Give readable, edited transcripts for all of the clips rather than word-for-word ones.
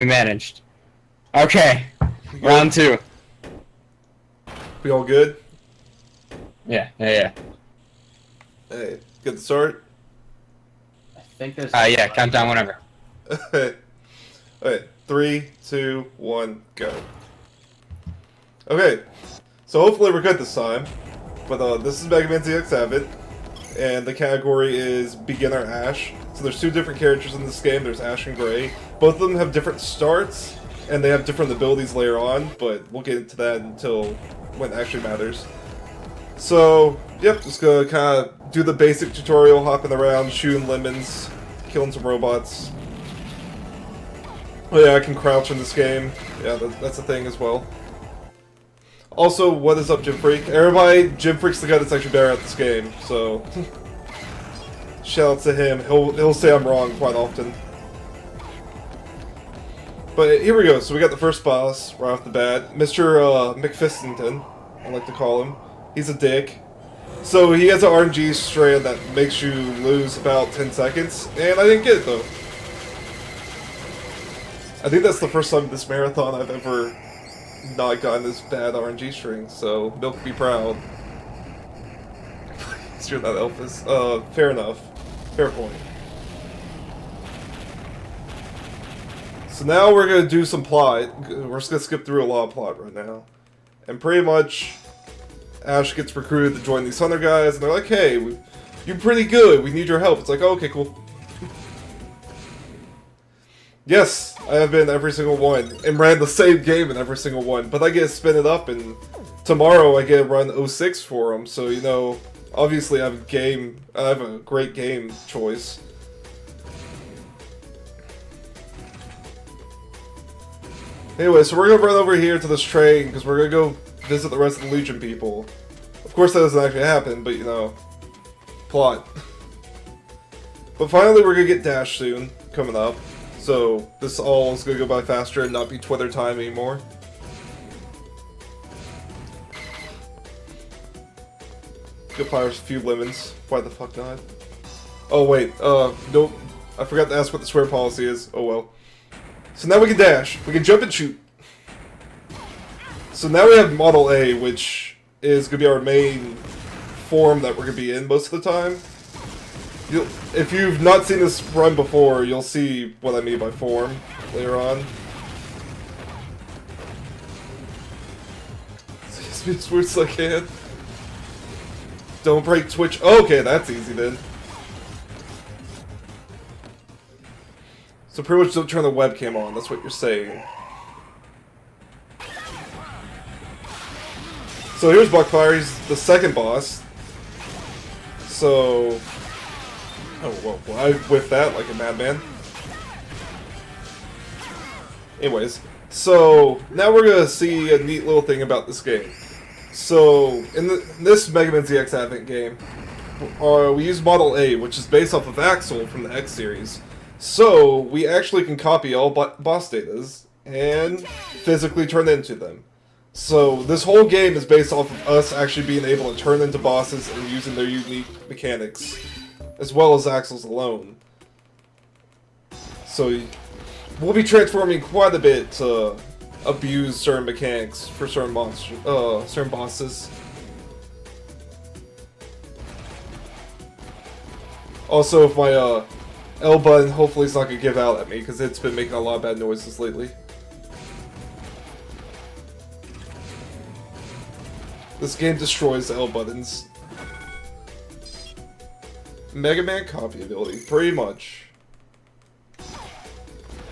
We managed. Okay, round two. We all good? Yeah. Hey, good to start? I think there's. Yeah, countdown whenever. Alright, 3, 2, 1, go. Okay, so hopefully we're good this time. But this is Mega Man ZX7, and the category is Beginner Ashe. So there's two different characters in this game, there's Ashe and Gray. Both of them have different starts, and they have different abilities later on, but we'll get into that until when it actually matters. So, yep, just gonna kind of do the basic tutorial, hopping around, shooting lemons, killing some robots. Oh yeah, I can crouch in this game. Yeah, that's a thing as well. Also, what is up, Gym Freak? Everybody, Gym Freak's the guy that's actually better at this game, so... shout out to him. He'll say I'm wrong quite often. But here we go. So we got the first boss right off the bat. Mr. McFistington, I like to call him. He's a dick. So he has an RNG strand that makes you lose about 10 seconds, and I didn't get it though. I think that's the first time this marathon I've ever not gotten this bad RNG string, so Milk be proud. Please, you're not Elphys. Fair enough. Fair point. So now we're gonna do some plot. We're just gonna skip through a lot of plot right now. And pretty much, Ashe gets recruited to join these hunter guys, and they're like, hey, you're pretty good, we need your help. It's like, oh, okay, cool. Yes, I have been every single one, and ran the same game in every single one, but I get to spin it up, and tomorrow I get to run 06 for them, so, you know, obviously I have a great game choice. Anyway, so we're gonna run over here to this train, because we're gonna go visit the rest of the Legion people. Of course that doesn't actually happen, but, you know, plot. But finally we're gonna get Dash soon, coming up. So, this all is going to go by faster and not be Twitter time anymore. Go fire a few lemons. Why the fuck not? Oh wait, nope. I forgot to ask what the swear policy is. Oh well. So now we can dash. We can jump and shoot. So now we have Model A, which is going to be our main form that we're going to be in most of the time. If you've not seen this run before, you'll see what I mean by form later on. Excuse me as words as I can. Don't break Twitch. Okay, that's easy then. So pretty much don't turn the webcam on, that's what you're saying. So here's Buckfire, he's the second boss. So... oh, well, I whiffed that like a madman. Anyways, so now we're gonna see a neat little thing about this game. So, in this Mega Man ZX Advent game, we use Model A, which is based off of Axel from the X series. So, we actually can copy all boss datas and physically turn into them. So, this whole game is based off of us actually being able to turn into bosses and using their unique mechanics, as well as Axel's alone. So we'll be transforming quite a bit to abuse certain mechanics for certain certain bosses. Also, if my L button hopefully is not gonna give out at me, because it's been making a lot of bad noises lately. This game destroys the L buttons. Mega Man copy ability, pretty much.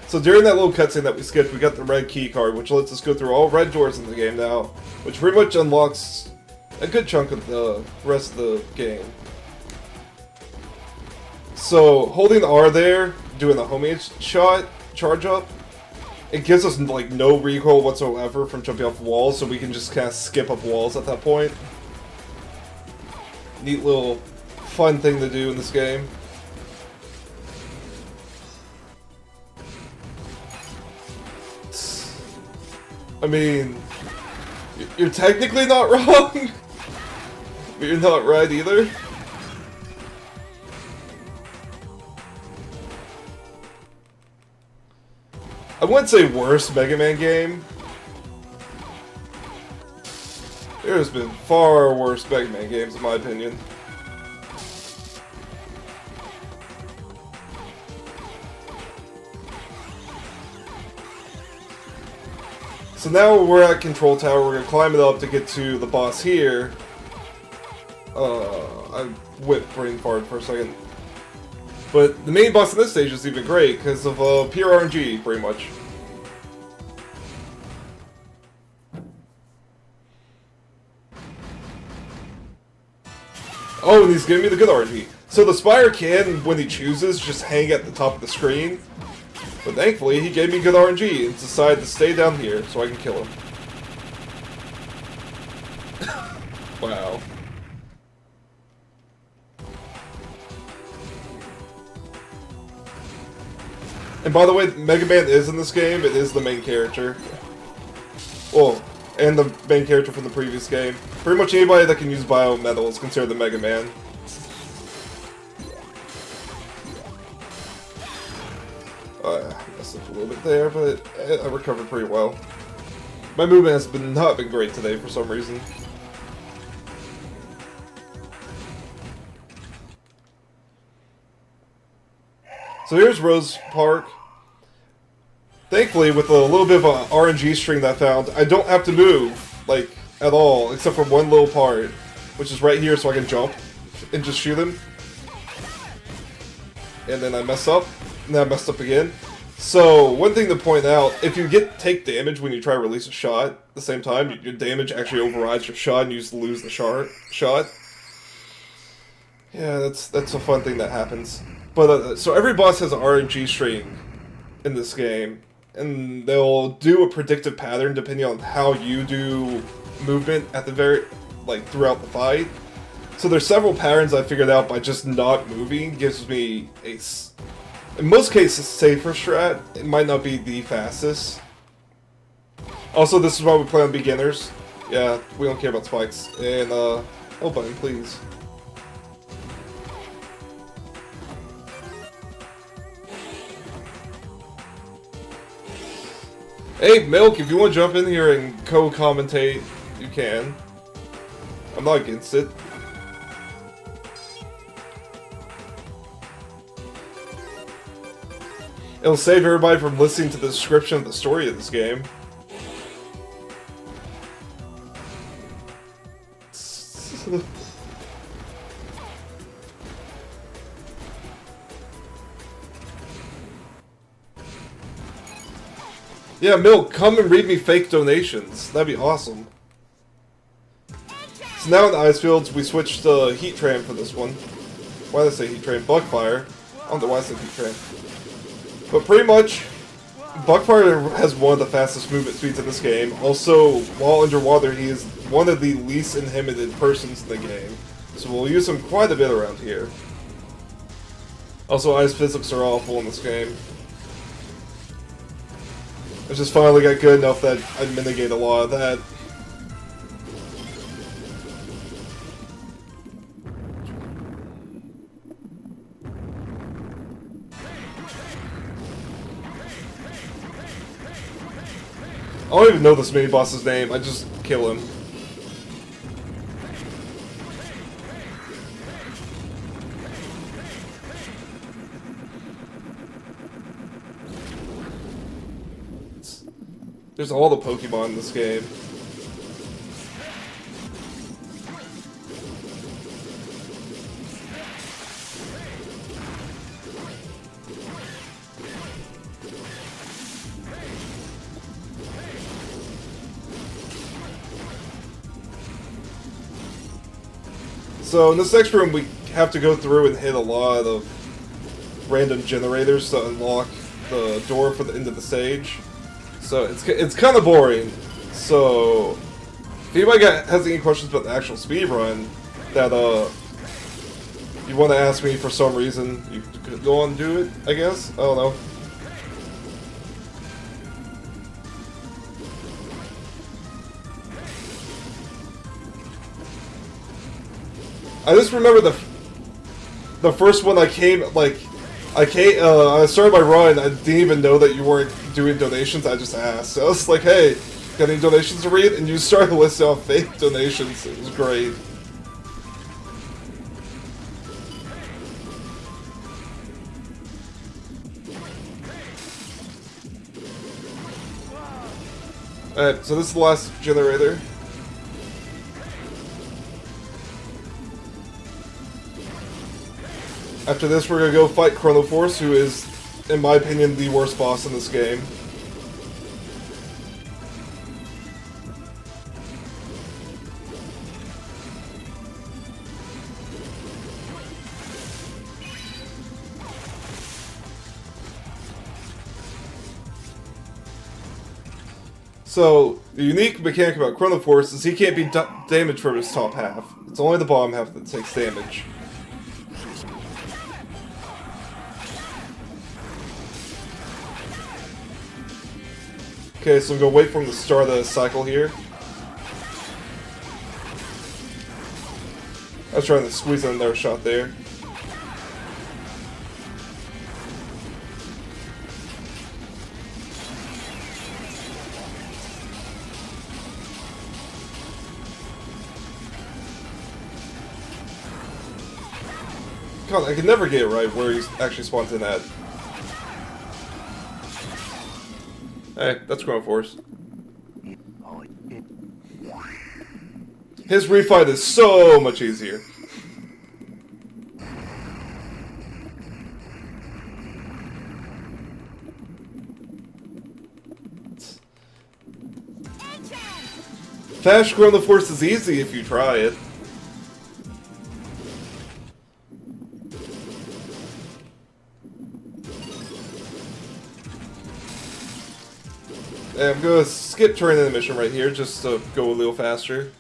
So during that little cutscene that we skipped, we got the red key card, which lets us go through all red doors in the game now, which pretty much unlocks a good chunk of the rest of the game. So holding R there, doing the homing shot, charge up, it gives us like no recoil whatsoever from jumping off walls, so we can just kind of skip up walls at that point. Neat little fun thing to do in this game. I mean, you're technically not wrong, but you're not right either. I wouldn't say worst Mega Man game. There's been far worse Mega Man games, in my opinion. So now we're at Control Tower. We're gonna climb it up to get to the boss here. I whipped brain fart for a second. But the main boss in this stage is even great because of pure RNG, pretty much. Oh, and he's giving me the good RNG. So the Spire can, when he chooses, just hang at the top of the screen. But thankfully, he gave me good RNG and decided to stay down here so I can kill him. Wow. And by the way, Mega Man is in this game. It is the main character. Well, and the main character from the previous game. Pretty much anybody that can use Biometal is considered the Mega Man. I messed up a little bit there, but I recovered pretty well. My movement has not been great today for some reason. So here's Rose Park. Thankfully, with a little bit of an RNG string that I found, I don't have to move, like, at all, except for one little part, which is right here so I can jump and just shoot him. And then I mess up, and then I messed up again. So, one thing to point out, if you take damage when you try to release a shot at the same time, your damage actually overrides your shot and you just lose the shot. Yeah, that's a fun thing that happens. But, so every boss has an RNG string in this game, and they'll do a predictive pattern depending on how you do movement at the throughout the fight. So there's several patterns I figured out by just not moving. Gives me a, in most cases, safer strat. It might not be the fastest. Also, this is why we play on beginners. Yeah, we don't care about spikes. And, oh button, please. Hey, Milk, if you want to jump in here and co-commentate, you can. I'm not against it. It'll save everybody from listening to the description of the story of this game. Yeah, Milk, come and read me fake donations. That'd be awesome. So now in the ice fields, we switched to Heat Tram for this one. Why did I say Heat Tram? Bugfire. I don't know why I said Heat Tram. But pretty much, Bugfire has one of the fastest movement speeds in this game. Also, while underwater, he is one of the least inhibited persons in the game. So we'll use him quite a bit around here. Also, ice physics are awful in this game. I just finally got good enough that I mitigate a lot of that. I don't even know this mini boss's name, I just kill him. There's all the Pokemon in this game. So in this next room we have to go through and hit a lot of random generators to unlock the door for the end of the stage. So it's kind of boring. So if anybody has any questions about the actual speedrun that you want to ask me for some reason, you could go on and do it, I guess. I don't know. I just remember the first one I came, like, I can't. I started my run. I didn't even know that you weren't doing donations. I just asked. So I was like, "Hey, got any donations to read?" And you started listing off fake donations. It was great. Alright, so this is the last generator. After this, we're gonna go fight Chronoforce, who is, in my opinion, the worst boss in this game. So, the unique mechanic about Chronoforce is he can't be damaged from his top half. It's only the bottom half that takes damage. Okay, so I'm gonna wait for him to start the cycle here. I was trying to squeeze in another shot there. God, I can never get it right where he actually spawns in at. Hey, that's Chronoforce. His refight is so much easier. Fast Chronoforce is easy if you try it. And I'm gonna skip turning the mission right here just to go a little faster.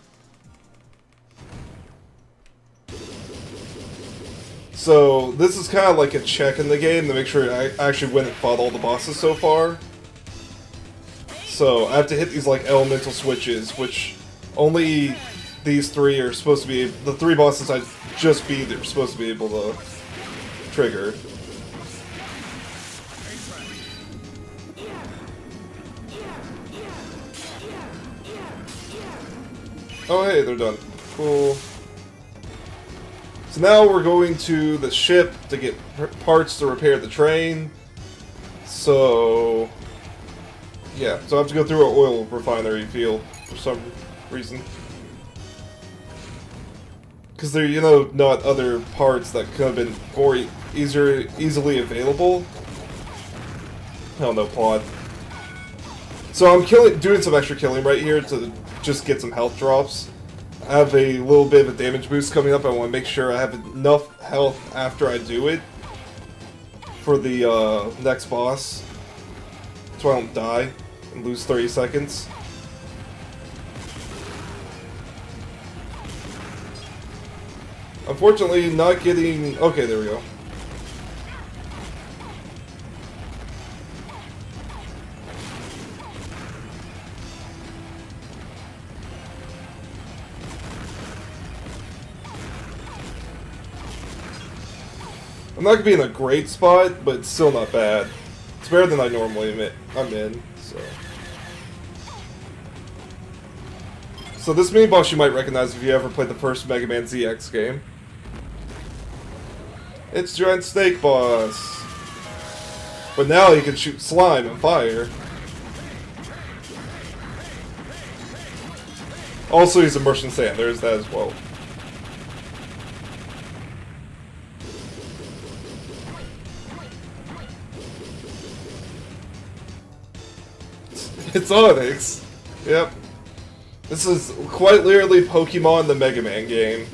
So this is kind of like a check in the game to make sure I actually went and fought all the bosses so far. So I have to hit these like elemental switches, which only these three are supposed to be. The three bosses I just beat are supposed to be able to trigger. Oh hey, they're done. Cool. So now we're going to the ship to get parts to repair the train. So yeah, so I have to go through an oil refinery field for some reason. Because there, you know, not other parts that could have been more easily available. I don't know, plot. So I'm doing some extra killing right here to just get some health drops. I have a little bit of a damage boost coming up. I want to make sure I have enough health after I do it for the next boss, so I don't die and lose 30 seconds. Unfortunately, not getting... Okay, there we go. I'm not going to be in a great spot, but it's still not bad. It's better than I normally I'm in, so... So this mini boss you might recognize if you ever played the first Mega Man ZX game. It's Giant Snake Boss! But now he can shoot slime and fire. Also he's immersed in sand, there's that as well. It's Onyx. Yep. This is quite literally Pokemon the Mega Man game.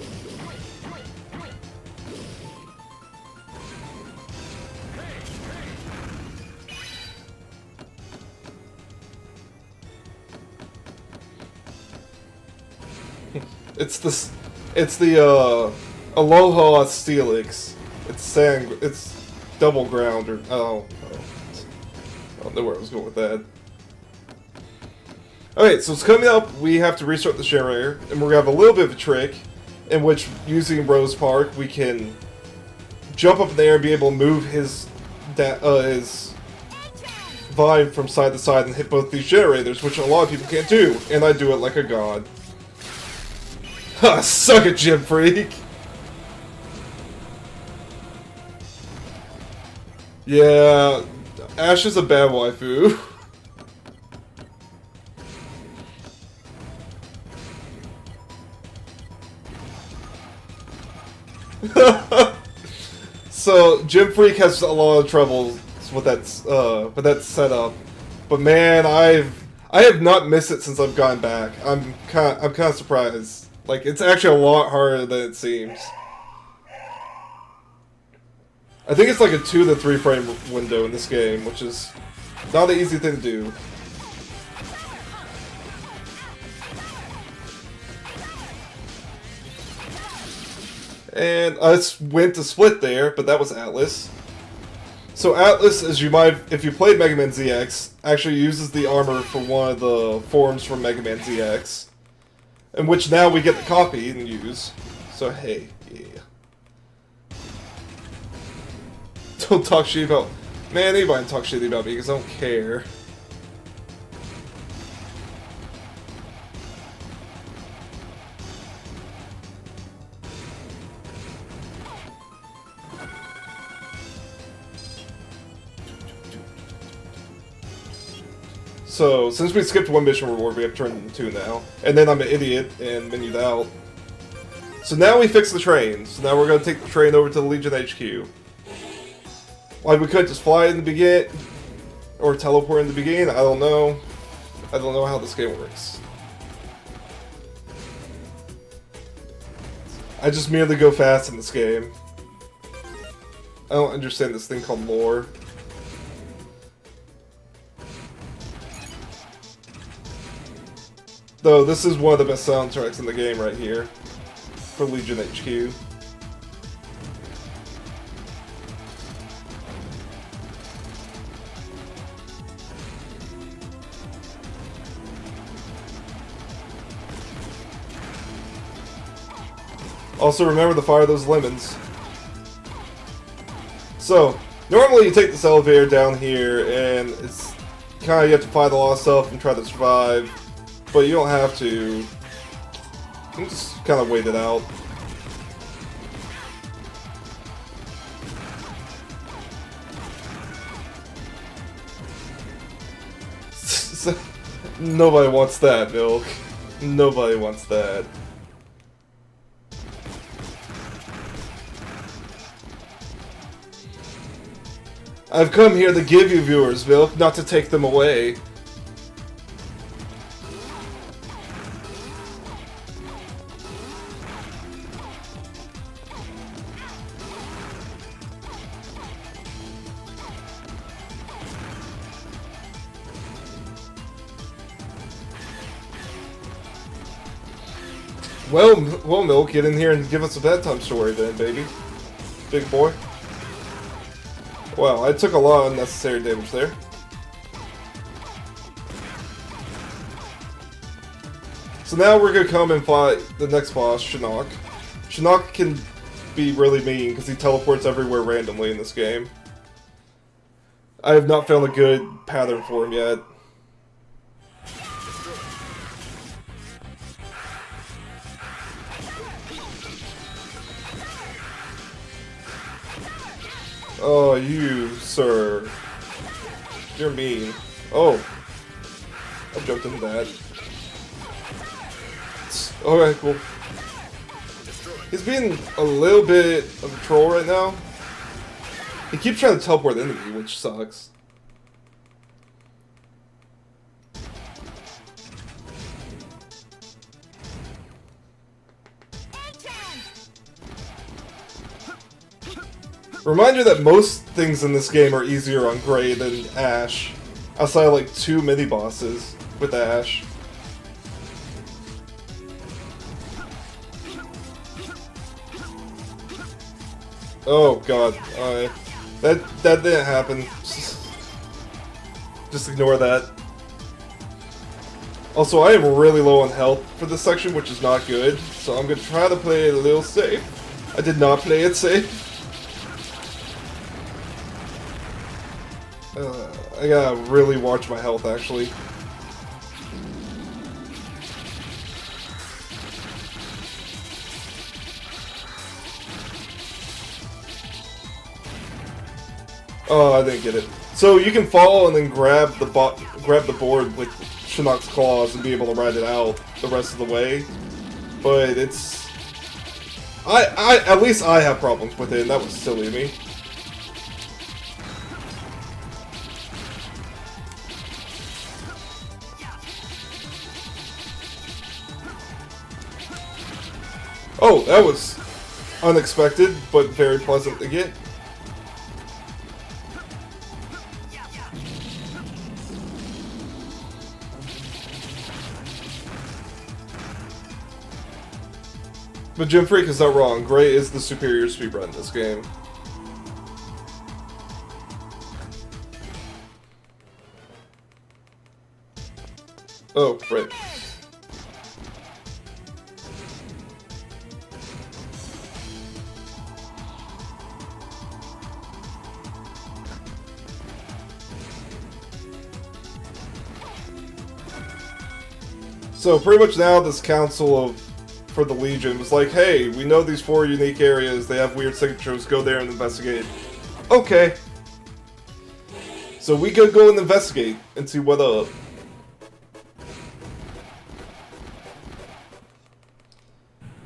It's the Aloha Steelix. It's double ground or I don't know where I was going with that. Okay, so it's coming up, we have to restart the generator, and we're going to have a little bit of a trick, in which, using Rose Park, we can jump up in the air and be able to move his his vine from side to side and hit both these generators, which a lot of people can't do, and I do it like a god. Ha! Suck it, Gym Freak! Yeah, Ashe is a bad waifu. So Gym Freak has a lot of trouble with that setup, but man, I have not missed it since I've gone back. I'm kind of surprised. Like, it's actually a lot harder than it seems. I think it's like a 2 to 3 frame window in this game, which is not an easy thing to do. And I went to split there, but that was Atlas. So Atlas, as you might, if you played Mega Man ZX, actually uses the armor from one of the forms from Mega Man ZX, in which now we get to copy and use. So hey, yeah. Don't talk shit about... Man, anybody can talk shit about me because I don't care. So, since we skipped one mission reward, we have to turn into 2 now. And then I'm an idiot and menued out. So now we fix the train. So now we're going to take the train over to the Legion HQ. Like, we could just fly in the beginning, or teleport in the beginning, I don't know. I don't know how this game works. I just merely go fast in this game. I don't understand this thing called lore. Though, this is one of the best soundtracks in the game right here. For Legion HQ. Also, remember to fire those lemons. So, normally you take this elevator down here, and it's kind of, you have to fight a lot of stuff and try to survive. But you don't have to. You can just kind of wait it out. Nobody wants that, Milk. Nobody wants that. I've come here to give you viewers, Milk, not to take them away. Well, Milk, get in here and give us a bedtime story then, baby. Big boy. Wow, I took a lot of unnecessary damage there. So now we're gonna come and fight the next boss, Shinnok. Shinnok can be really mean because he teleports everywhere randomly in this game. I have not found a good pattern for him yet. Oh, you, sir. You're mean. Oh. I jumped into that. Okay, cool. He's being a little bit of a troll right now. He keeps trying to teleport into me, which sucks. Reminder that most things in this game are easier on Gray than Ashe, outside of like 2 mini-bosses with Ashe. Oh god, that didn't happen. Just ignore that. Also, I am really low on health for this section, which is not good, so I'm gonna try to play it a little safe. I did not play it safe. I gotta really watch my health, actually. Oh, I didn't get it. So you can fall and then grab the board with Shinnok's claws and be able to ride it out the rest of the way. But it's... at least I have problems with it, and that was silly of me. Oh, that was unexpected, but very pleasant to get. But Jim Freak is not wrong. Gray is the superior speedrun in this game. Oh, right. So pretty much now this council for the Legion was like, hey, we know these 4 unique areas, they have weird signatures, go there and investigate. Okay. So we could go and investigate and see what up.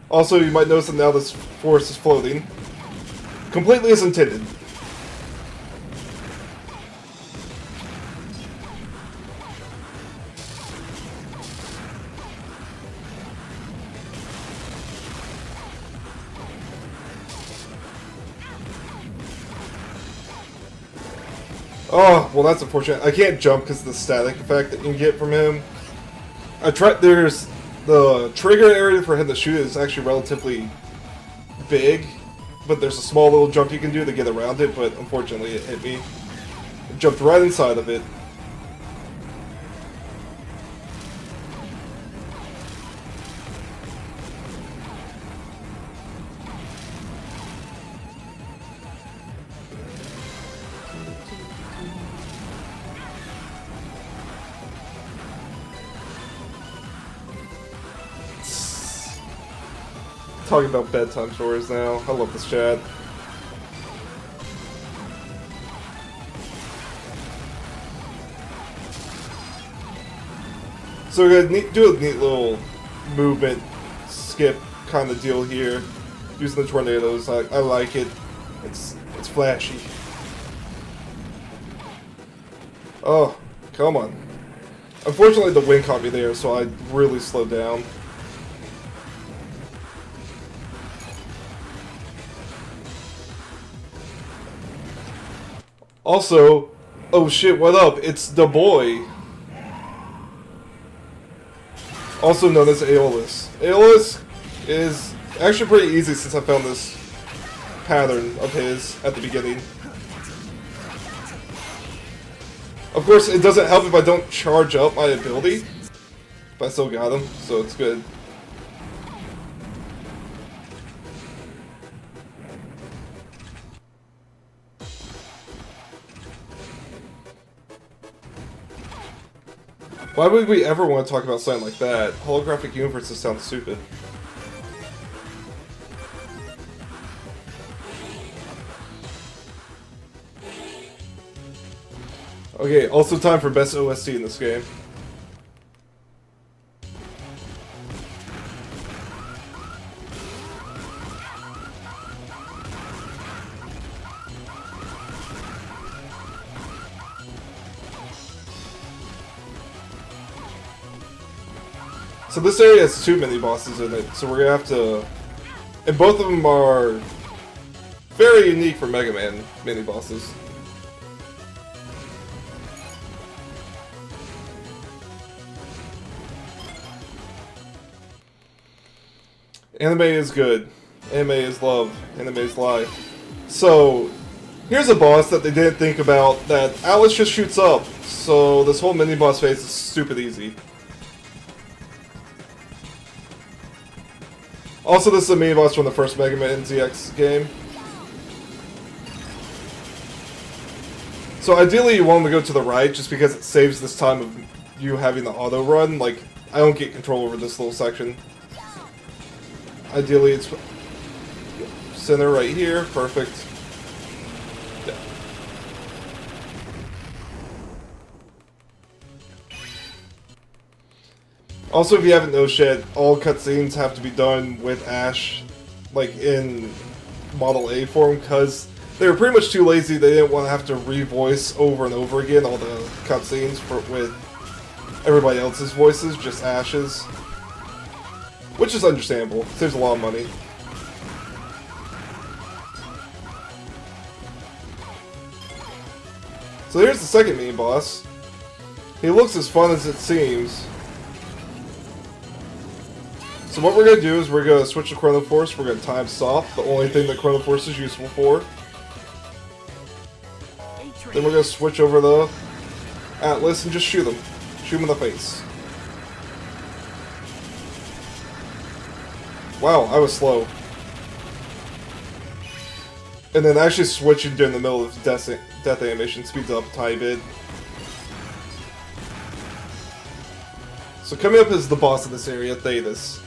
Also, you might notice that now this forest is floating. Completely as intended. Oh, well that's unfortunate. I can't jump because of the static effect that you can get from him. I tried, there's the trigger area for him to shoot is actually relatively big, but there's a small little jump you can do to get around it, but unfortunately it hit me. I jumped right inside of it. Talking about bedtime stories now. I love this chat. So we're gonna do a neat little movement skip kind of deal here, using the tornadoes. I like it. It's flashy. Oh, come on. Unfortunately, the wind caught me there, so I really slowed down. Also, oh shit, what up? It's the boy. Also known as Aeolus. Aeolus is actually pretty easy since I found this pattern of his at the beginning. Of course, it doesn't help if I don't charge up my ability, but I still got him, so it's good. Why would we ever want to talk about something like that? Holographic universes sound stupid. Okay, also time for best OST in this game. So this area has 2 mini-bosses in it, so we're gonna have to... And both of them are very unique for Mega Man mini-bosses. Anime is good. Anime is love. Anime is life. So, here's a boss that they didn't think about, that Alice just shoots up. So this whole mini-boss phase is stupid easy. Also, this is a mini-boss from the first Mega Man ZX game. So ideally you want to go to the right just because it saves this time of you having the auto run. Like, I don't get control over this little section. Ideally it's center right here. Perfect. Yeah. Also, if you haven't noticed yet, all cutscenes have to be done with Ashe, like in Model A form, because they were pretty much too lazy. They didn't want to have to revoice over and over again all the cutscenes with everybody else's voices, just Ashe's. Which is understandable. Saves a lot of money. So here's the second mini boss. He looks as fun as it seems. So what we're going to do is we're going to switch to Chrono Force. We're going to time stop, the only thing that Chrono Force is useful for. Then we're going to switch over the Atlas and just shoot him. Shoot him in the face. Wow, I was slow. And then actually switching during the middle of death animation speeds up a tiny bit. So coming up is the boss of this area, Thetis.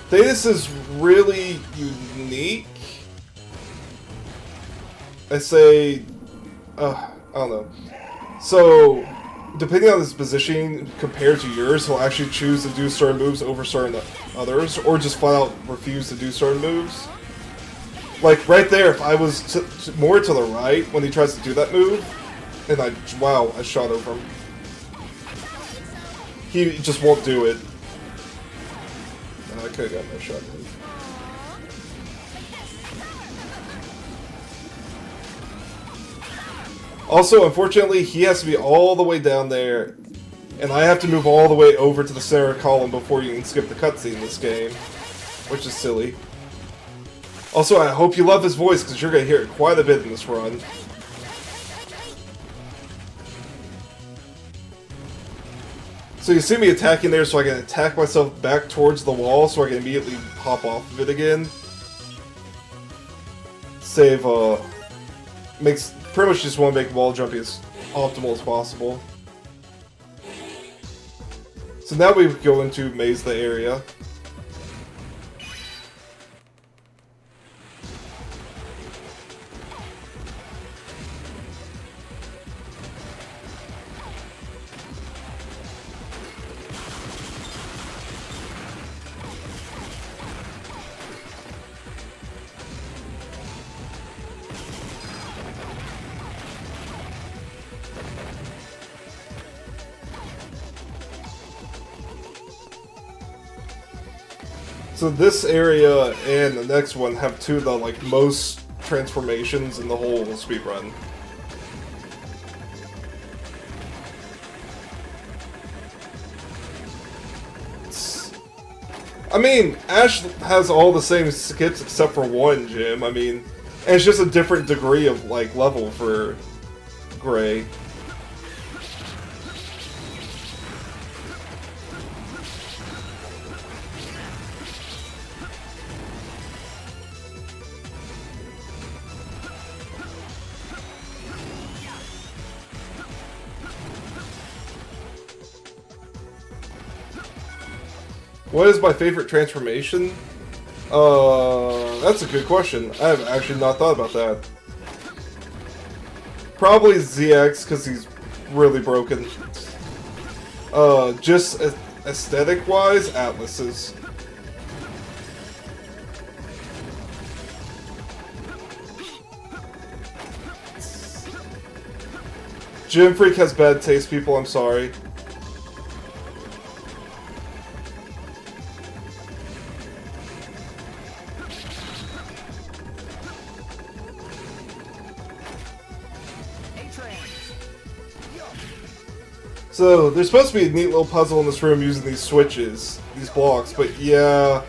Thetis is really unique. I say, I don't know. So, depending on his positioning compared to yours, he'll actually choose to do certain moves over certain others, or just flat out refuse to do certain moves. Like right there, if I was more to the right when he tries to do that move, and I shot over him. He just won't do it. I could have gotten that shot. Also, unfortunately, he has to be all the way down there, and I have to move all the way over to the center column before you can skip the cutscene in this game, which is silly. Also, I hope you love his voice, because you're going to hear it quite a bit in this run. So you see me attacking there so I can attack myself back towards the wall so I can immediately hop off of it again. Save, makes, pretty much just want to make wall jumping as optimal as possible. So now we go into Maze the area. So this area and the next one have two of the most transformations in the whole speedrun. I mean, Ashe has all the same skips except for one, Jim. I mean, and it's just a different degree of level for Gray. What is my favorite transformation? That's a good question. I have actually not thought about that. Probably ZX, because he's really broken. Just aesthetic-wise, Atlas's. Gym Freak has bad taste, people, I'm sorry. So, there's supposed to be a neat little puzzle in this room using these switches, these blocks, but yeah,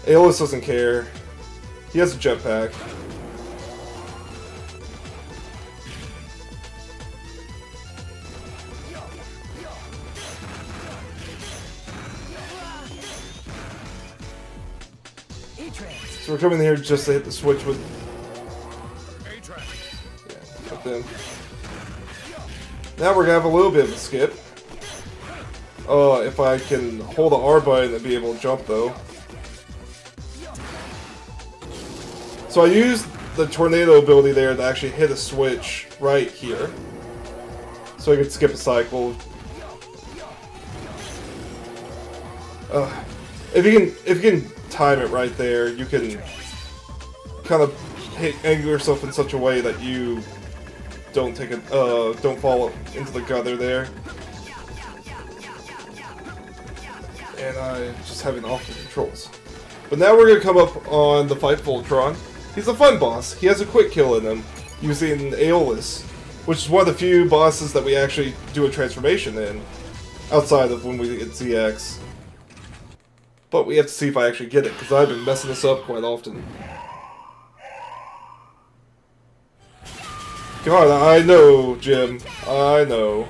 Aeolus doesn't care. He has a jetpack. So we're coming here just to hit the switch with... Yeah, up then. Now we're gonna have a little bit of a skip. If I can hold the R button and be able to jump though. So I used the tornado ability there to actually hit a switch right here. So I could skip a cycle. If you can time it right there, you can kind of angle yourself in such a way that you don't don't fall into the gutter there. And I'm just having off the controls. But now we're gonna come up on the fight Voltron. He's a fun boss. He has a quick kill in him using Aeolus, which is one of the few bosses that we actually do a transformation in, outside of when we get ZX. But we have to see if I actually get it, because I've been messing this up quite often. God, I know, Jim. I know.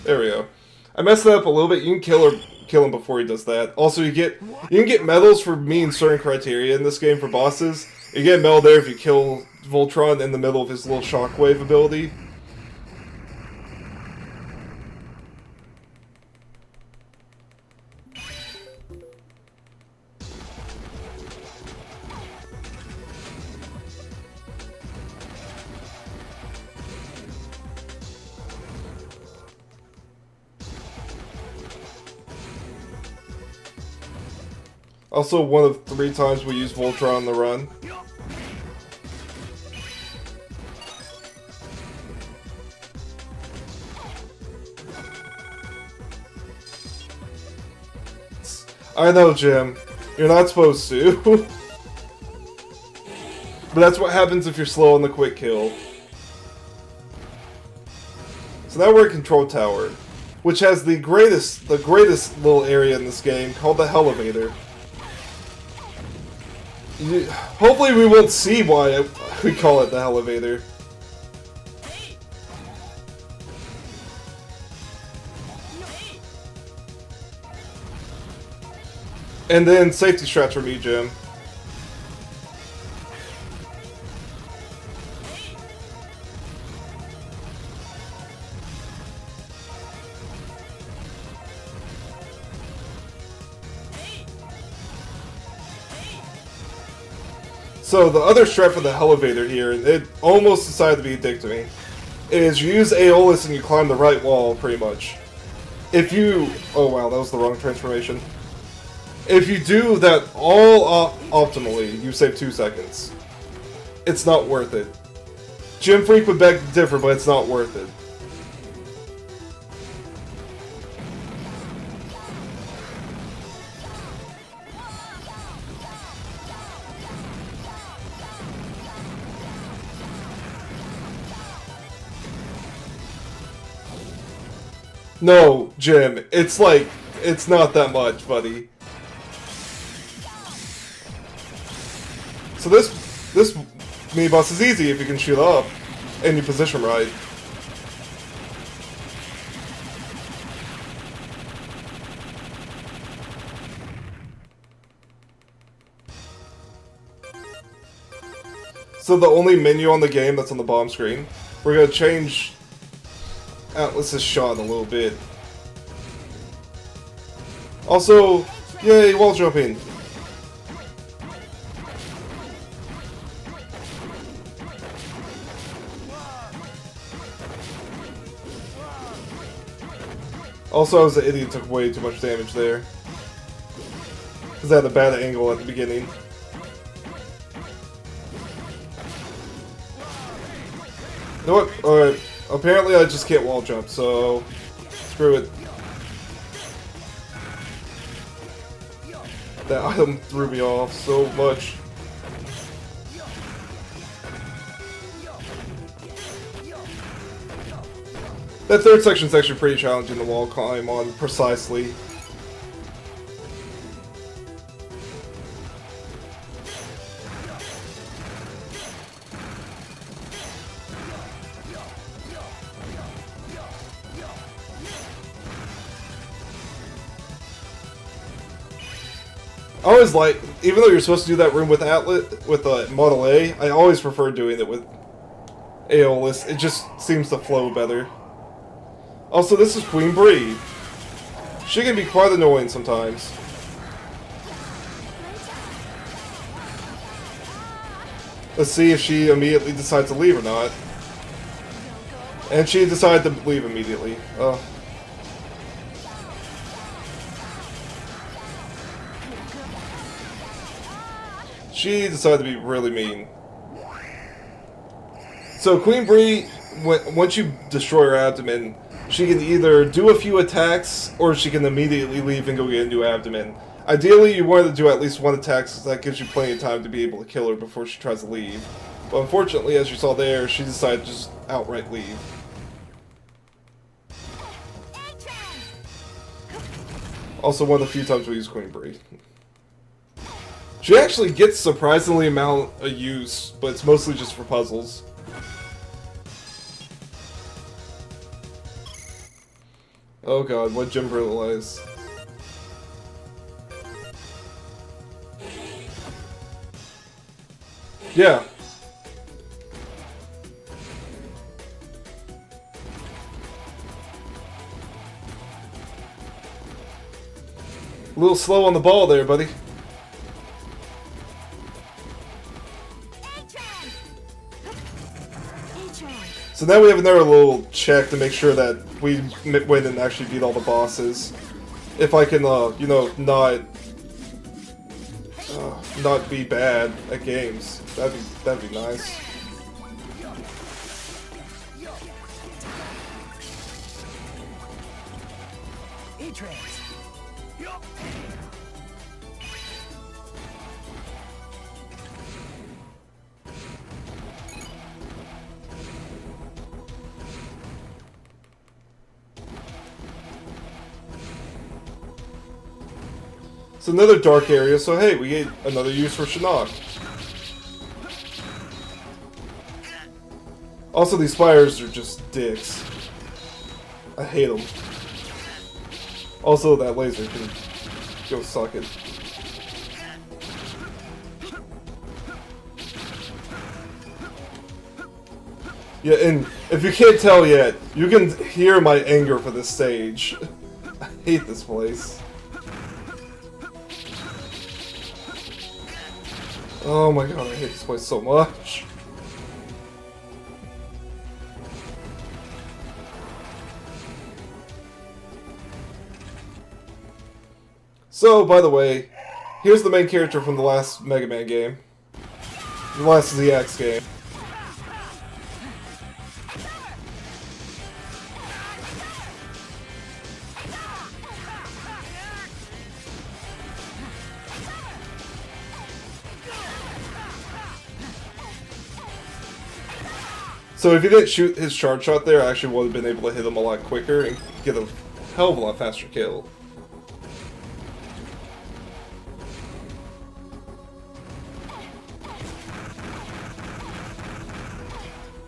There we go. I messed that up a little bit. You can kill him before he does that. Also, you can get medals for meeting certain criteria in this game for bosses. You get a medal there if you kill Voltron in the middle of his little shockwave ability. Also, one of 3 times we use Voltron on the run. I know, Jim. You're not supposed to. But that's what happens if you're slow on the quick kill. So now we're at Control Tower, which has the greatest little area in this game called the Elevator. Hopefully we won't see why we call it the Elevator. And then safety strats for me, Jim. So the other strat for the elevator here, it almost decided to be a dick to me, is you use Aeolus and you climb the right wall, pretty much. If you... Oh wow, that was the wrong transformation. If you do that all optimally, you save 2 seconds. It's not worth it. Gym Freak would beg to differ, but it's not worth it. No, Jim, it's like, it's not that much, buddy. So this mini boss is easy if you can shoot up and you position right. So the only menu on the game that's on the bottom screen, we're gonna change Atlas's shot a little bit. Also, yay, wall jumping! Also, I was an idiot, took way too much damage there. Because I had a bad angle at the beginning. You know what? Alright. Apparently I just can't wall jump, so... Screw it. That item threw me off so much. That third section is actually pretty challenging to wall climb on precisely. I always like, even though you're supposed to do that room with Model A, I always prefer doing it with Aeolus. It just seems to flow better. Also, this is Queen Bree. She can be quite annoying sometimes. Let's see if she immediately decides to leave or not. And she decided to leave immediately. She decided to be really mean. So Queen Bree, once you destroy her abdomen, she can either do a few attacks, or she can immediately leave and go get a new abdomen. Ideally, you want to do at least one attack, so that gives you plenty of time to be able to kill her before she tries to leave. But unfortunately, as you saw there, she decided to just outright leave. Also, one of the few times we use Queen Bree. She actually gets surprisingly amount of use, but it's mostly just for puzzles. Oh god, what Jim realized. Yeah. A little slow on the ball there, buddy. So now we have another little check to make sure that we win and actually beat all the bosses. If I can, you know, not be bad at games, that'd be nice. It's another dark area, so hey, we get another use for Shinnok. Also, these spires are just dicks. I hate them. Also, that laser can go suck it. Yeah, and if you can't tell yet, you can hear my anger for this stage. I hate this place. Oh my god, I hate this place so much. So, by the way, here's the main character from the last Mega Man game. The last ZX game. So if he didn't shoot his charge shot there, I actually would have been able to hit him a lot quicker and get a hell of a lot faster kill.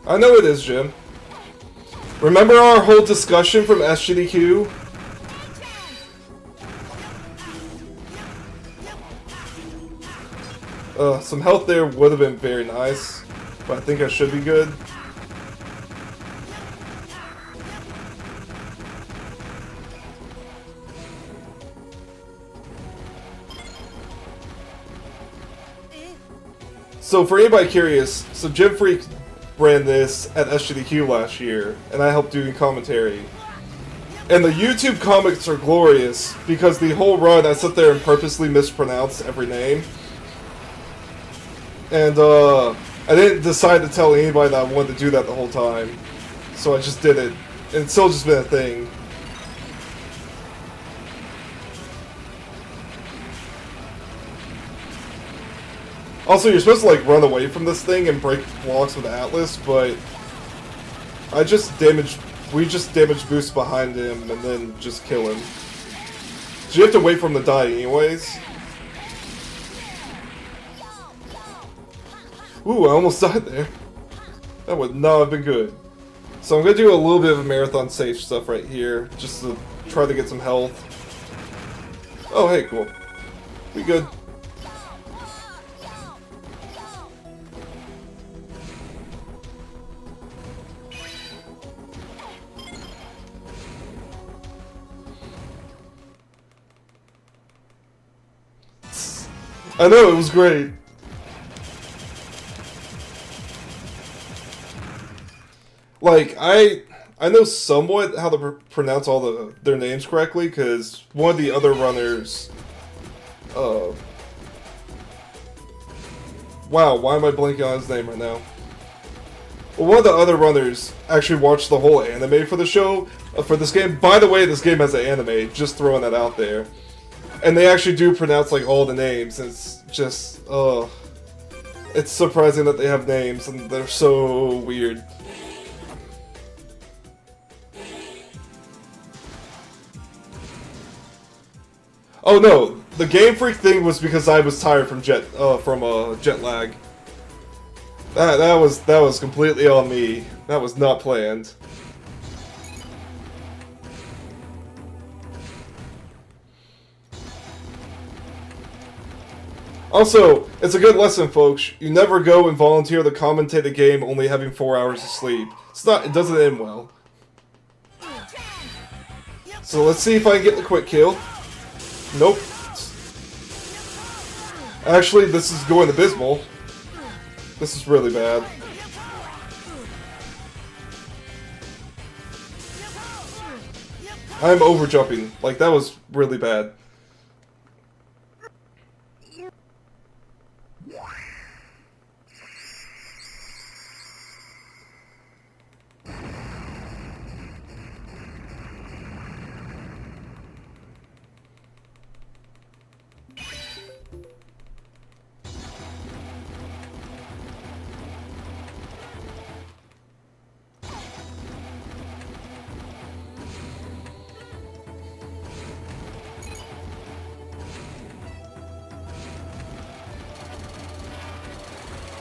I know it is, Jim. Remember our whole discussion from SGDQ? Some health there would have been very nice, but I think I should be good. So for anybody curious, so Jim Freak ran this at SGDQ last year, and I helped doing commentary. And the YouTube comments are glorious, because the whole run I sat there and purposely mispronounced every name. And I didn't decide to tell anybody that I wanted to do that the whole time. So I just did it. And it's still just been a thing. Also, you're supposed to, like, run away from this thing and break blocks with Atlas, but we just damage boost behind him and then just kill him. So you have to wait for him to die anyways. Ooh, I almost died there. That would not have been good. So I'm going to do a little bit of a marathon safe stuff right here, just to try to get some health. Oh, hey, cool. We good. I know, it was great. Like, I know somewhat how to pronounce all their names correctly, because one of the other runners... wow, why am I blanking on his name right now? Well, one of the other runners actually watched the whole anime for the show, for this game. By the way, this game has an anime, just throwing that out there. And they actually do pronounce, like, all the names. It's just, it's surprising that they have names, and they're so weird. Oh no, the Game Freak thing was because I was tired from jet lag. That was completely on me. That was not planned. Also, it's a good lesson, folks. You never go and volunteer to commentate a game only having 4 hours of sleep. It doesn't end well. So let's see if I can get the quick kill. Nope. Actually, this is going abysmal. This is really bad. I'm overjumping. Like, that was really bad.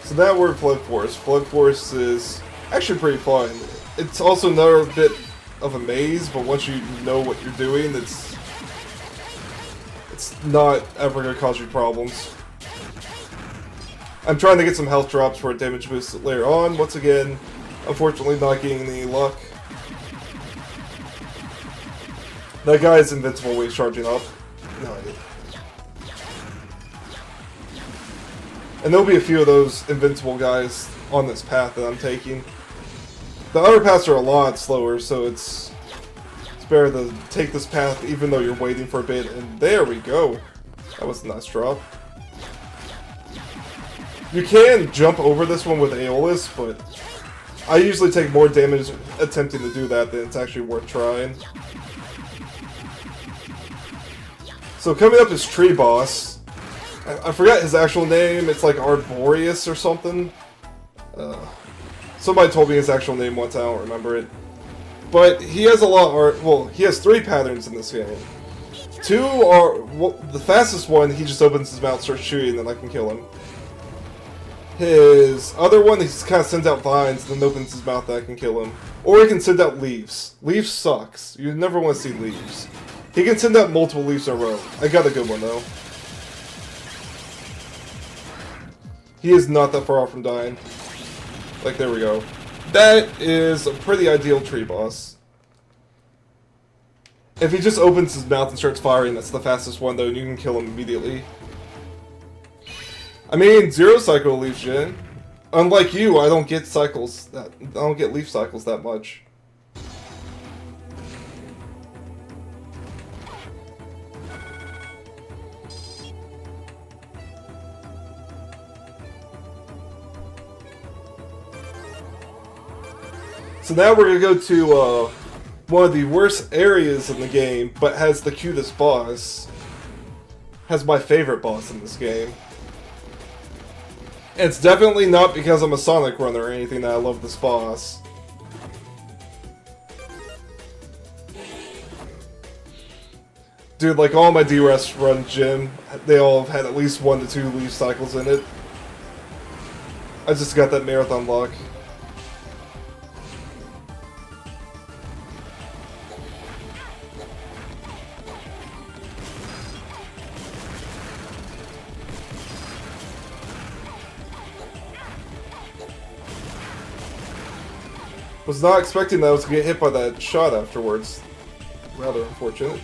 So that word Flood Force. Flood Force is actually pretty fun. It's also another bit of a maze, but once you know what you're doing, it's not ever going to cause you problems. I'm trying to get some health drops for a damage boost later on. Once again, unfortunately not getting any luck. That guy is invincible when he's charging up. No idea. And there'll be a few of those invincible guys on this path that I'm taking. The other paths are a lot slower, so it's better to take this path even though you're waiting for a bit. And there we go. That was a nice drop. You can jump over this one with Aeolus, but I usually take more damage attempting to do that than it's actually worth trying. So coming up is Tree Boss. I forgot his actual name. It's like Arboreus or something. Somebody told me his actual name once. I don't remember it. But he has a lot of well, he has 3 patterns in this game. 2 are the fastest one. He just opens his mouth, starts shooting, and then I can kill him. His other one, he just kind of sends out vines, and then opens his mouth, and I can kill him. Or he can send out leaves. Leaves sucks. You never want to see leaves. He can send out multiple leaves in a row. I got a good one though. He is not that far off from dying. Like, there we go. That is a pretty ideal tree boss. If he just opens his mouth and starts firing, that's the fastest one, though, and you can kill him immediately. I mean, Zero Cycle leaf gen. Unlike you, I don't get leaf cycles that much. So now we're going to go to one of the worst areas in the game, but has the cutest boss. Has my favorite boss in this game. And it's definitely not because I'm a Sonic runner or anything that I love this boss. Dude, like all my DRS run gym, they all have had at least 1 to 2 leaf cycles in it. I just got that marathon luck. Was not expecting that I was going to get hit by that shot afterwards. Rather unfortunate.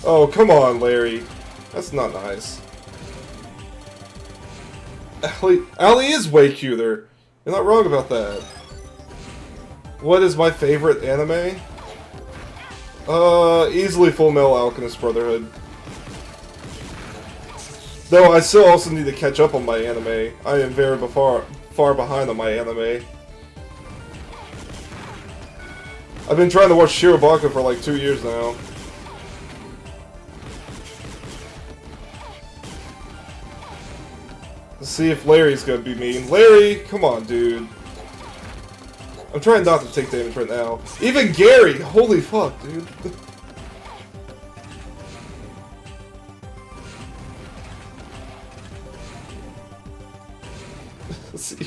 Oh, come on, Larry. That's not nice. Allie is way cuter. You're not wrong about that. What is my favorite anime? Easily Full Metal Alchemist Brotherhood. Though I still also need to catch up on my anime. I am very far behind on my anime. I've been trying to watch Shirobako for like 2 years now. Let's see if Larry's gonna be mean. Larry, come on, dude. I'm trying not to take damage right now. Even Gary! Holy fuck, dude.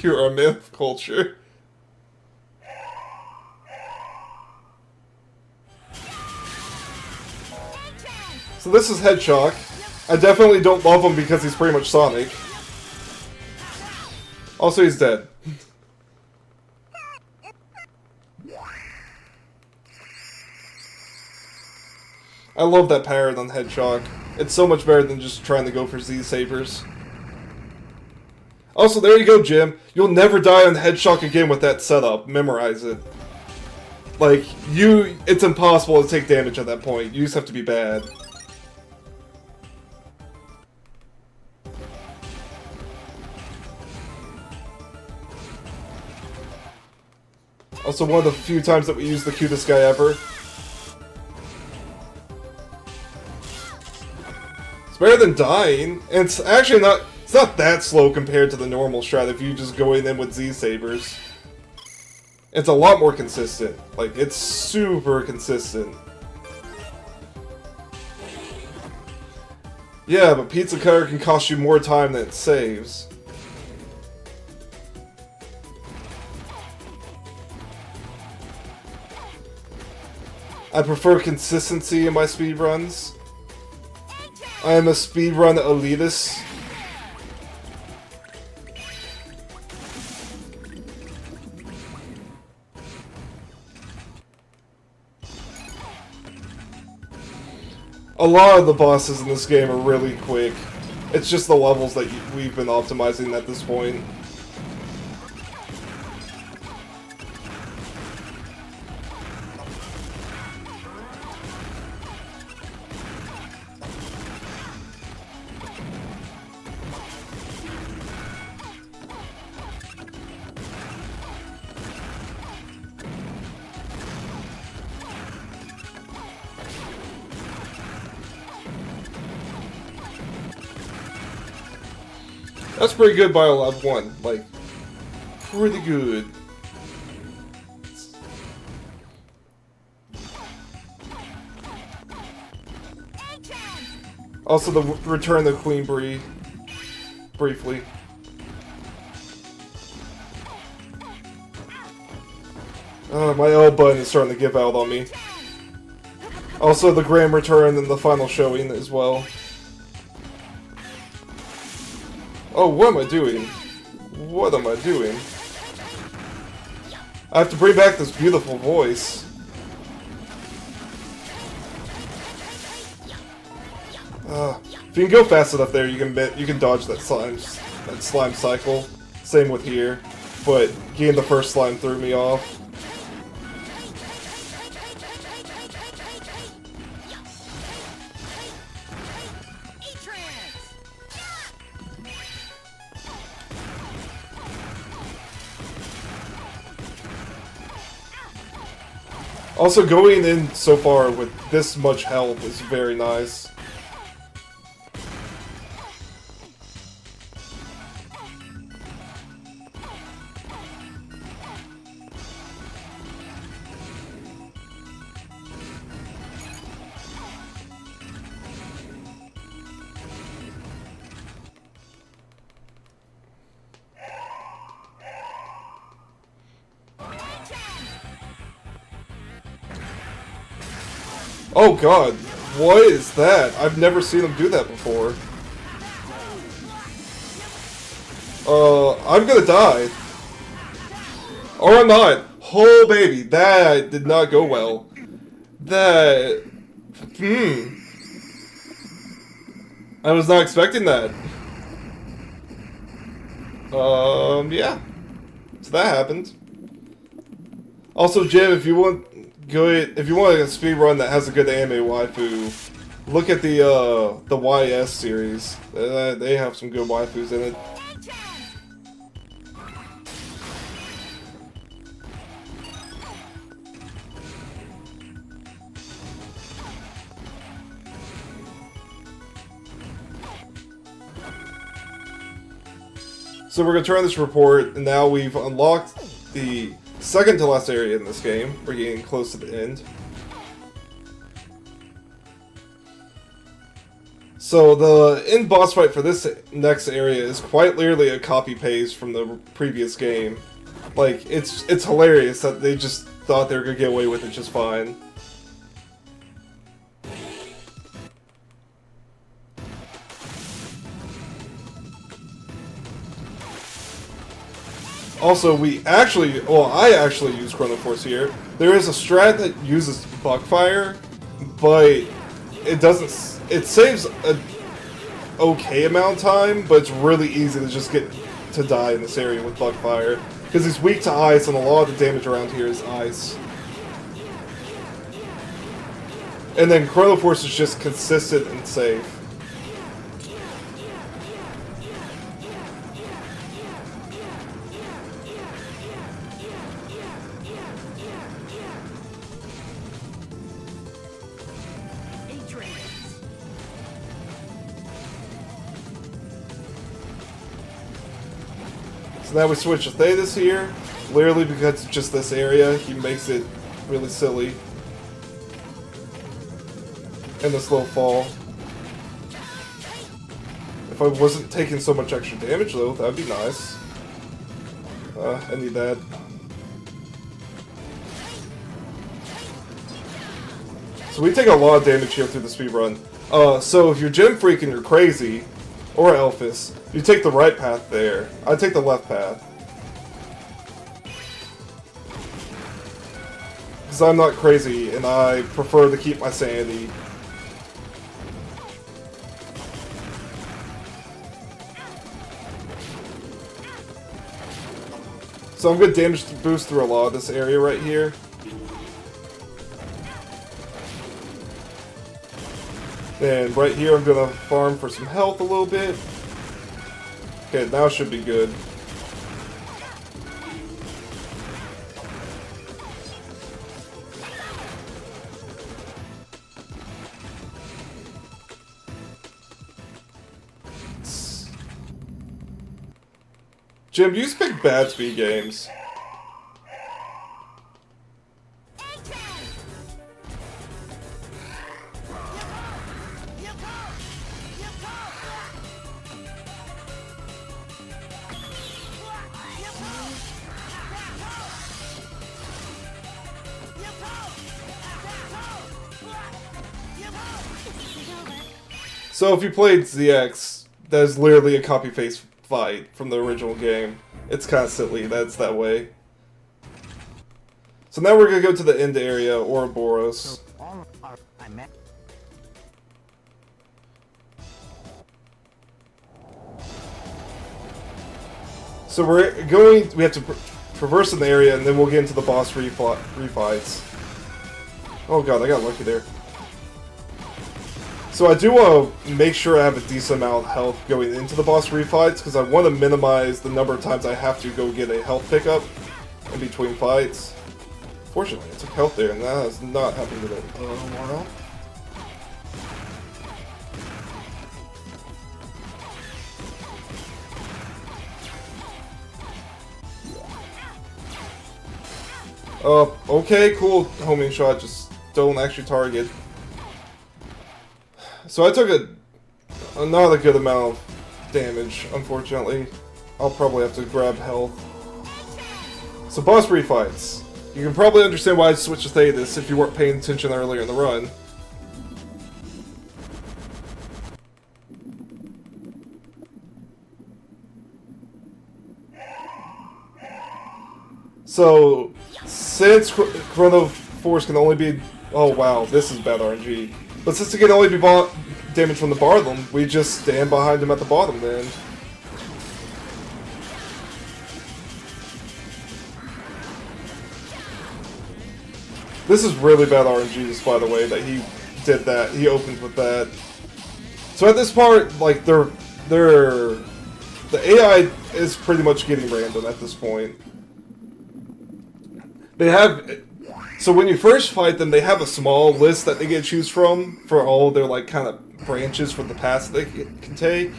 You're a man of culture. So this is Headshock. I definitely don't love him because he's pretty much Sonic. Also, he's dead. I love that parry on Headshock. It's so much better than just trying to go for Z-Sabers. Also, there you go, Jim. You'll never die on Headshock again with that setup. Memorize it. Like, it's impossible to take damage at that point. You just have to be bad. Also, one of the few times that we use the cutest guy ever. It's better than dying, and it's actually not... It's not that slow compared to the normal strat if you just go in with Z-Sabers. It's a lot more consistent. Like, it's super consistent. Yeah, but Pizza Cutter can cost you more time than it saves. I prefer consistency in my speedruns. I am a speedrun elitist. A lot of the bosses in this game are really quick. It's just the levels that we've been optimizing at this point. That's pretty good by level 1. Like, pretty good. Also, the return of Queen Bree. Briefly. My L button is starting to give out on me. Also, the grand return and the final showing as well. Oh, what am I doing? What am I doing? I have to bring back this beautiful voice. If you can go fast enough there, you can dodge that slime cycle. Same with here, but getting the first slime threw me off. Also, going in so far with this much health is very nice. Oh god, what is that? I've never seen him do that before. I'm gonna die. Or I'm not. Oh baby, that did not go well. That... I was not expecting that. Yeah. So that happened. Also, Jim, if you want a speed run that has a good anime waifu, look at the YS series. They have some good waifus in it. So we're going to turn this report, and now we've unlocked the second to last area in this game. We're getting close to the end. So the end boss fight for this next area is quite literally a copy-paste from the previous game. Like, it's hilarious that they just thought they were going to get away with it just fine. Also, I actually use Chrono Force here. There is a strat that uses Buckfire, but it saves an okay amount of time, but it's really easy to just get to die in this area with Buckfire. Because he's weak to ice, and a lot of the damage around here is ice. And then Chrono Force is just consistent and safe. So now we switch to Thetis here, literally because it's just this area. He makes it really silly. And the slow fall. If I wasn't taking so much extra damage though, that'd be nice. I need that. So we take a lot of damage here through the speedrun. So if you're Gem Freak and you're crazy, or Elphys, you take the right path there. I take the left path. Because I'm not crazy, and I prefer to keep my sanity. So I'm good damage to boost through a lot of this area right here. And right here I'm gonna farm for some health a little bit. Okay, now should be good. Jim, you pick bad speed games. So if you played ZX, that is literally a copy-paste fight from the original game. It's kind of silly that it's that way. So now we're going to go to the end area, Ouroboros. So we have to traverse an area and then we'll get into the boss refights. Oh god, I got lucky there. So I do want to make sure I have a decent amount of health going into the boss refights, because I want to minimize the number of times I have to go get a health pickup in between fights. Fortunately, I took health there, and that has not happened to the while. Okay, cool homing shot, just don't actually target. So I took not a good amount of damage, unfortunately. I'll probably have to grab health. So boss refights. You can probably understand why I switched to Thetis if you weren't paying attention earlier in the run. So, since Chrono Force can only be... Oh wow, this is bad RNG. But since it can only be damage from the bottom, we just stand behind him at the bottom then. This is really bad RNG, just by the way, that he did that. He opened with that. So at this part, like, the AI is pretty much getting random at this point. They have... So when you first fight them, they have a small list that they get to choose from for all their, like, kind of branches for the paths they can take.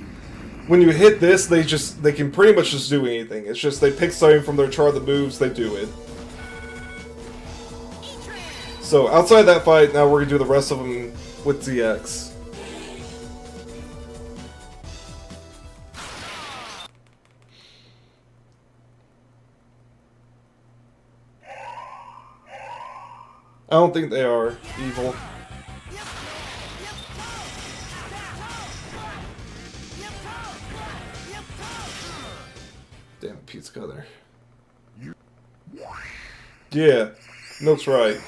When you hit this, they can pretty much just do anything. It's just they pick something from their chart of moves, they do it. So outside that fight, now we're going to do the rest of them with ZX. I don't think they are evil. Damn it, Pizza Cutter. Yeah, Milk's right.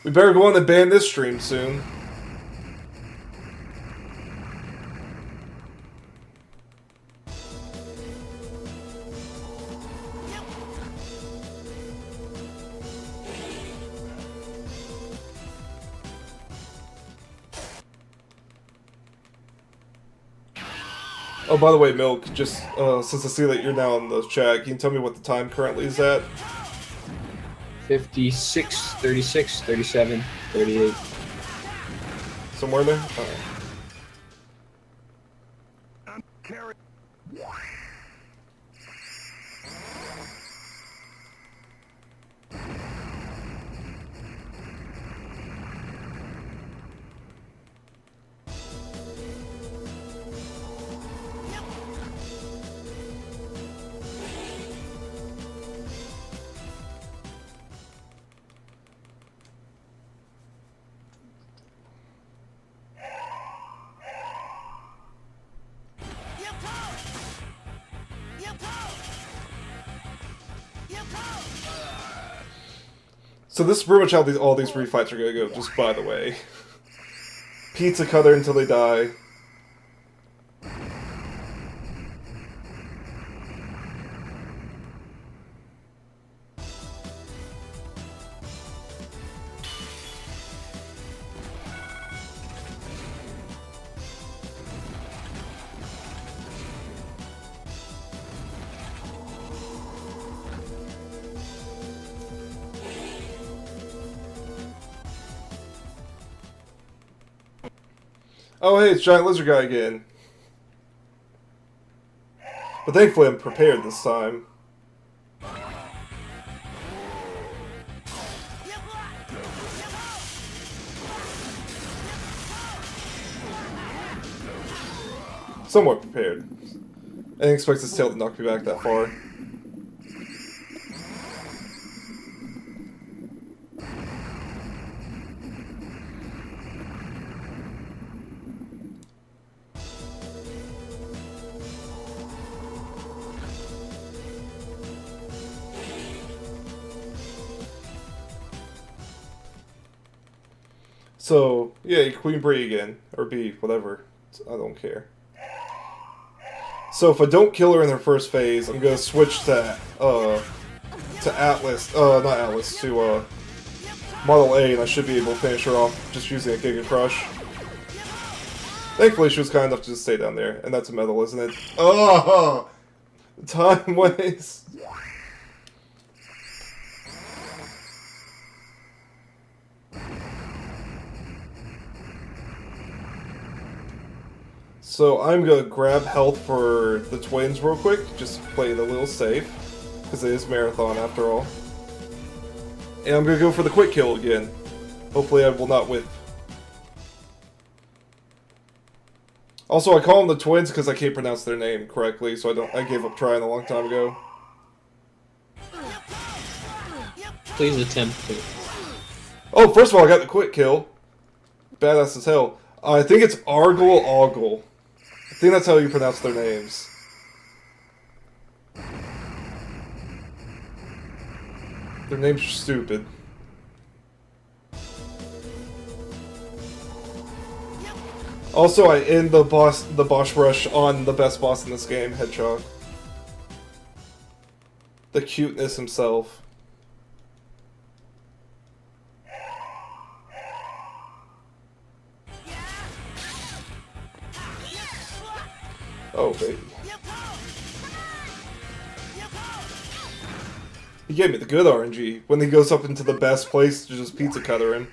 We better go on and ban this stream soon. Oh, by the way, Milk, just since I see that you're now in the chat, can you tell me what the time currently is at? 56, 36, 37, 38. Somewhere there? Alright. So this is pretty much how all these refights are gonna go, just by the way. Pizza Cutter until they die. Oh hey, it's Giant Lizard Guy again. But thankfully I'm prepared this time. Somewhat prepared. I didn't expect his tail to knock me back that far. So, yeah, Queen Bree again. Or B, whatever. I don't care. So if I don't kill her in her first phase, I'm gonna switch to Atlas, not Atlas, to Model A, and I should be able to finish her off just using a Giga Crush. Thankfully she was kind enough to just stay down there, and that's a medal, isn't it? Oh! Time waste! So I'm gonna grab health for the twins real quick, just play it a little safe, because it is marathon after all. And I'm gonna go for the quick kill again. Hopefully I will not whip. Also, I call them the twins because I can't pronounce their name correctly, so I gave up trying a long time ago. Please attempt to. Oh, first of all, I got the quick kill. Badass as hell. I think it's Argle Ogle. I think that's how you pronounce their names. Their names are stupid. Also, I end the boss rush on the best boss in this game, Hedgehog. The cuteness himself. Oh, baby. He gave me the good RNG when he goes up into the best place to just pizza cutter him.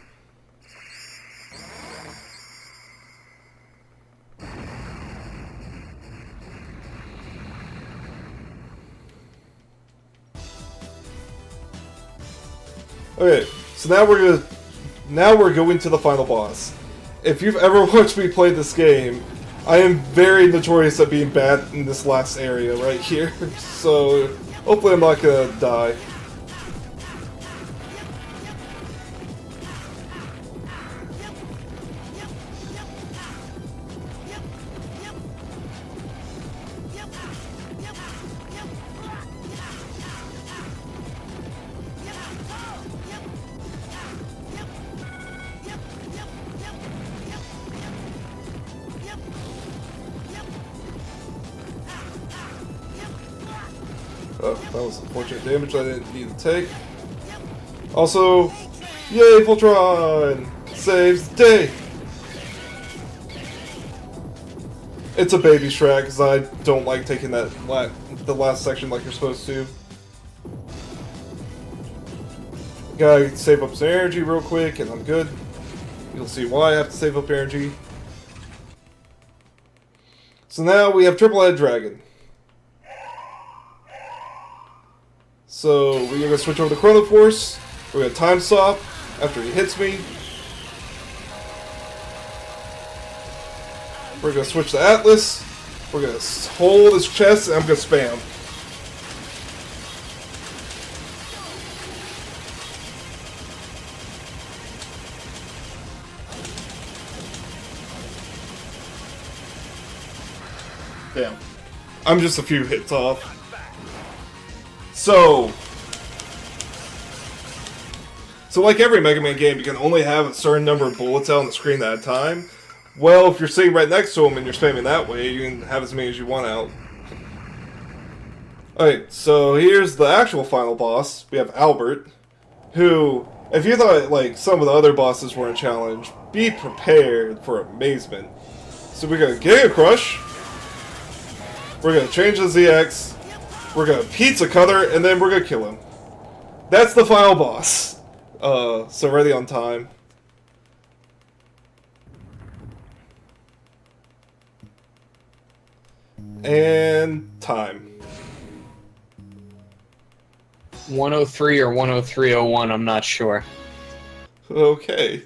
Okay, so now we're going to the final boss. If you've ever watched me play this game, I am very notorious at being bad in this last area right here. So hopefully I'm not gonna die. Oh, that was unfortunate damage I didn't need to take. Also, yay, Voltron! Saves the day! It's a baby strat, because I don't like taking that the last section like you're supposed to. Gotta save up some energy real quick, and I'm good. You'll see why I have to save up energy. So now we have Triple-Head Dragon. So we're gonna switch over to Chrono Force. We're gonna time stop after he hits me. We're gonna switch to Atlas. We're gonna hold his chest and I'm gonna spam. Damn. I'm just a few hits off. So like every Mega Man game, you can only have a certain number of bullets out on the screen at a time. Well, if you're sitting right next to him and you're spamming that way, you can have as many as you want out. Alright, so here's the actual final boss. We have Albert, who, if you thought like some of the other bosses were a challenge, be prepared for amazement. So we're gonna Giga Crush, we're gonna change the ZX, we're gonna pizza cutter, and then we're gonna kill him. That's the final boss. So ready on time. And time. 103 or 103.01, I'm not sure. Okay.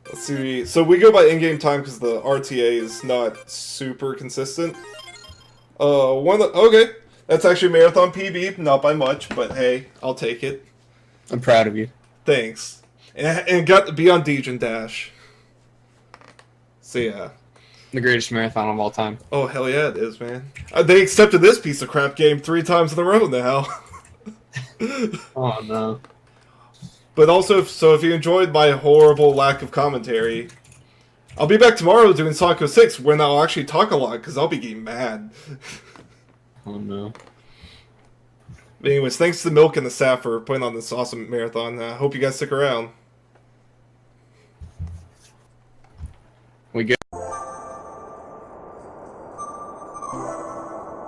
Let's see. So we go by in-game time because the RTA is not super consistent. Okay. That's actually Marathon PB, not by much, but hey, I'll take it. I'm proud of you. Thanks. And got to be on Degen Dash. So yeah. The greatest marathon of all time. Oh, hell yeah, it is, man. They accepted this piece of crap game 3 times in a row now. Oh, no. But also, so if you enjoyed my horrible lack of commentary, I'll be back tomorrow doing Socko 6, when I'll actually talk a lot, because I'll be getting mad. Oh, no. But anyways, thanks to Milk and the staff for putting on this awesome marathon. I hope you guys stick around.